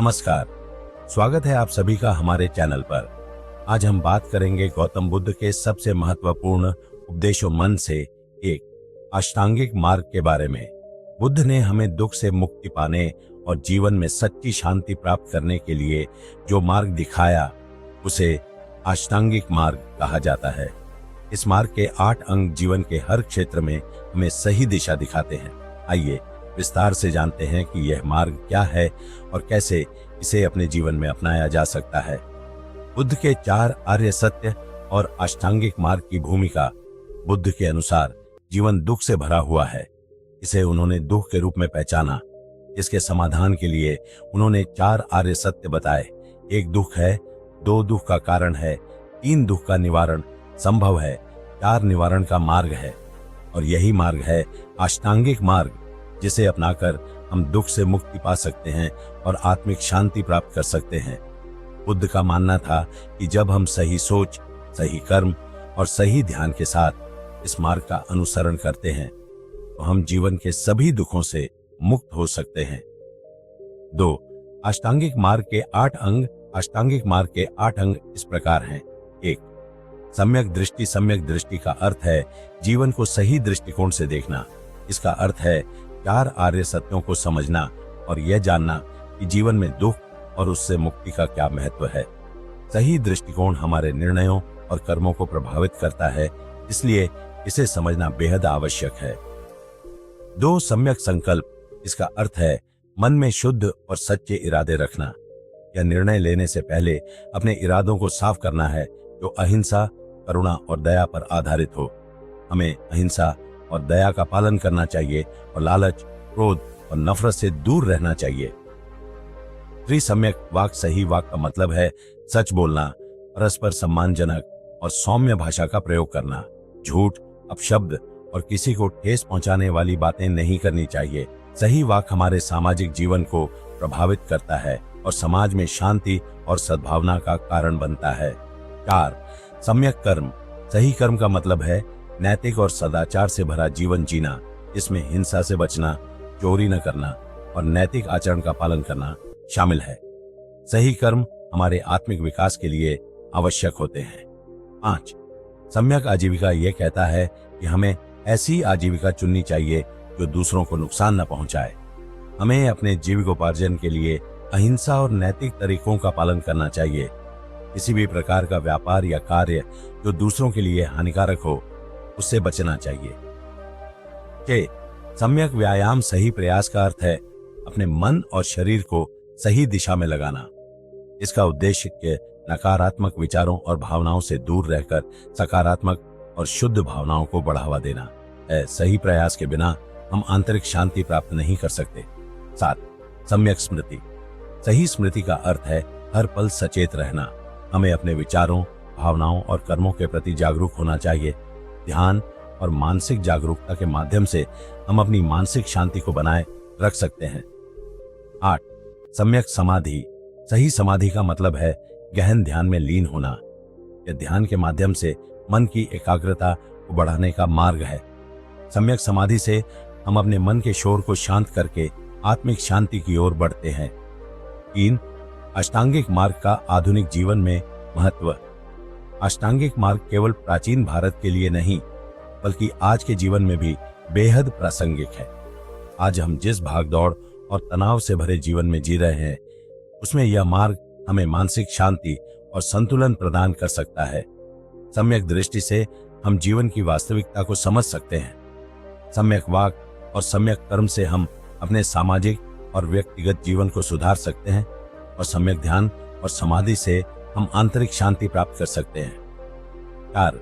नमस्कार, स्वागत है आप सभी का हमारे चैनल पर। आज हम बात करेंगे गौतम बुद्ध के सबसे महत्वपूर्ण उपदेशों मन से एक अष्टांगिक मार्ग के बारे में। बुद्ध ने हमें दुख से मुक्ति पाने और जीवन में सच्ची शांति प्राप्त करने के लिए जो मार्ग दिखाया उसे अष्टांगिक मार्ग कहा जाता है। इस मार्ग के 8 अंग जीवन के हर क्षेत्र में हमें सही दिशा दिखाते हैं। आइए विस्तार से जानते हैं कि यह मार्ग क्या है और कैसे इसे अपने जीवन में अपनाया जा सकता है। बुद्ध के 4 आर्य सत्य और अष्टांगिक मार्ग की भूमिका। बुद्ध के अनुसार जीवन दुख से भरा हुआ है। इसे उन्होंने दुख के रूप में पहचाना। इसके समाधान के लिए उन्होंने 4 आर्य सत्य बताए। 1 दुख है, 2 दुख का कारण है, 3 दुख का निवारण संभव है, 4 निवारण का मार्ग है। और यही मार्ग है अष्टांगिक मार्ग, जिसे अपनाकर हम दुख से मुक्ति पा सकते हैं और आत्मिक शांति प्राप्त कर सकते हैं। बुद्ध का मानना था कि जब हम सही सोच, सही कर्म और सही ध्यान के साथ इस मार्ग का अनुसरण करते हैं तो हम जीवन के सभी दुखों से मुक्त हो सकते हैं। 2. अष्टांगिक मार्ग के 8 अंग। अष्टांगिक मार्ग के 8 अंग इस प्रकार हैं। 1. सम्यक दृष्टि। सम्यक दृष्टि का अर्थ है जीवन को सही दृष्टिकोण से देखना। इसका अर्थ है 4 आर्य सत्यों को समझना और यह जानना कि जीवन में दुख और उससे मुक्ति का क्या महत्व है। सही दृष्टिकोण हमारे निर्णयों और कर्मों को प्रभावित करता है, इसलिए इसे समझना बेहद आवश्यक है। 2. सम्यक संकल्प। इसका अर्थ है मन में शुद्ध और सच्चे इरादे रखना। यह निर्णय लेने से पहले अपने इरादों को साफ करना है जो अहिंसा, करुणा और दया पर आधारित हो। हमें अहिंसा और दया का पालन करना चाहिए और लालच, क्रोध और नफरत से दूर रहना चाहिए। 3. सम्यक वाक। सही वाक का मतलब है सच बोलना, परस्पर सम्मानजनक और सौम्य भाषा का प्रयोग करना। झूठ, अपशब्द और किसी को ठेस पहुंचाने वाली बातें नहीं करनी चाहिए। सही वाक हमारे सामाजिक जीवन को प्रभावित करता है और समाज में शांति और सद्भावना का कारण बनता है। 4. सम्यक कर्म। सही कर्म का मतलब है नैतिक और सदाचार से भरा जीवन जीना, इसमें हिंसा से बचना, चोरी न करना और नैतिक आचरण का पालन करना शामिल है। सही कर्म हमारे आत्मिक विकास के लिए आवश्यक होते हैं। 5. सम्यक आजीविका। यह कहता है कि हमें ऐसी आजीविका चुननी चाहिए जो दूसरों को नुकसान न पहुंचाए। हमें अपने जीविकोपार्जन के लिए अहिंसा और नैतिक तरीकों का पालन करना चाहिए। किसी भी प्रकार का व्यापार या कार्य जो दूसरों के लिए हानिकारक हो उससे बचना चाहिए। 6. सम्यक व्यायाम। सही प्रयास का अर्थ है अपने मन और शरीर को सही दिशा में लगाना। इसका उद्देश्य के नकारात्मक विचारों और भावनाओं से दूर रहकर सकारात्मक और शुद्ध भावनाओं को बढ़ावा देना है। सही प्रयास के बिना हम आंतरिक शांति प्राप्त नहीं कर सकते। 7. सम्यक स्मृति। सही स्मृति का अर्थ है हर पल सचेत रहना। हमें अपने विचारों, भावनाओं और कर्मों के प्रति जागरूक होना चाहिए। ध्यान और मानसिक जागरूकता के माध्यम से हम अपनी मानसिक शांति को बनाए रख सकते हैं। 8. सम्यक समाधि। सही समाधि का मतलब है गहन ध्यान में लीन होना। यह ध्यान के माध्यम से मन की एकाग्रता को बढ़ाने का मार्ग है। सम्यक समाधि से हम अपने मन के शोर को शांत करके आत्मिक शांति की ओर बढ़ते हैं। 3. अष्टांगिक मार्ग का आधुनिक जीवन में महत्व। अष्टांगिक मार्ग केवल प्राचीन भारत के लिए नहीं बल्कि आज के जीवन में भी बेहद प्रासंगिक है। आज हम जिस भागदौड़ और तनाव से भरे जीवन में जी रहे हैं उसमें यह मार्ग हमें मानसिक शांति और संतुलन प्रदान कर सकता है। सम्यक दृष्टि से हम जीवन की वास्तविकता को समझ सकते हैं। सम्यक वाक और सम्यक कर्म से हम अपने सामाजिक और व्यक्तिगत जीवन को सुधार सकते हैं और सम्यक ध्यान और समाधि से हम आंतरिक शांति प्राप्त कर सकते हैं। 4.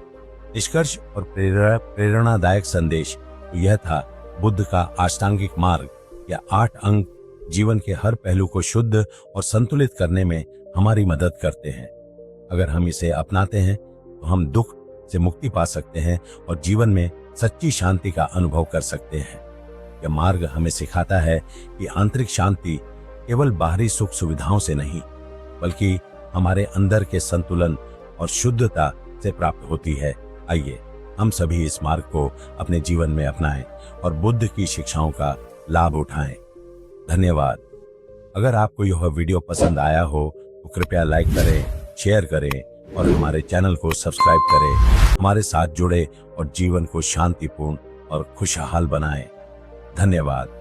निष्कर्ष और प्रेरणादायक संदेश। तो यह था बुद्ध का अष्टांगिक मार्ग। यह 8 अंग जीवन के हर पहलू को शुद्ध और संतुलित करने में हमारी मदद करते हैं। अगर हम इसे अपनाते हैं तो हम दुख से मुक्ति पा सकते हैं और जीवन में सच्ची शांति का अनुभव कर सकते हैं। यह मार्ग हमें सिखाता है कि आंतरिक शांति केवल बाहरी सुख सुविधाओं से नहीं बल्कि हमारे अंदर के संतुलन और शुद्धता से प्राप्त होती है। आइए हम सभी इस मार्ग को अपने जीवन में अपनाएं और बुद्ध की शिक्षाओं का लाभ उठाएं। धन्यवाद। अगर आपको यह वीडियो पसंद आया हो तो कृपया लाइक करें, शेयर करें और हमारे चैनल को सब्सक्राइब करें। हमारे साथ जुड़े और जीवन को शांतिपूर्ण और खुशहाल बनाएं। धन्यवाद।